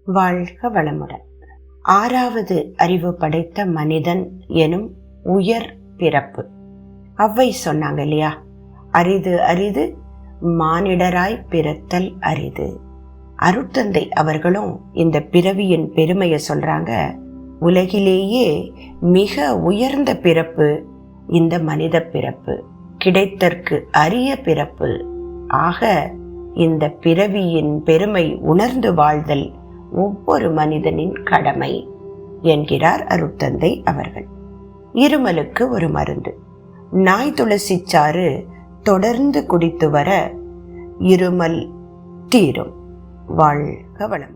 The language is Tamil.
வாழ்க வளமுடன். ஆறாவது அறிவு படைத்த மனிதன் எனும் உயர் பிறப்பு. அவ்வை சொன்னாங்க இல்லையா, அரிது அரிது மானிடராய் பிறத்தல் அரிது. அருட்தந்தை அவர்களும் இந்த பிறவியின் பெருமையை சொல்றாங்க. உலகிலேயே மிக உயர்ந்த பிறப்பு இந்த மனித பிறப்பு, கிடைத்தற்கு அரிய பிறப்பு. ஆக இந்த பிறவியின் பெருமை உணர்ந்து வாழ்தல் ஒவ்வொரு மனிதனின் கடமை என்கிறார் அருட்தந்தை அவர்கள். இருமலுக்கு ஒரு மருந்து. நாய் துளசி சாறு தொடர்ந்து குடித்து வர இருமல் தீரும். வாழ்க வளம்.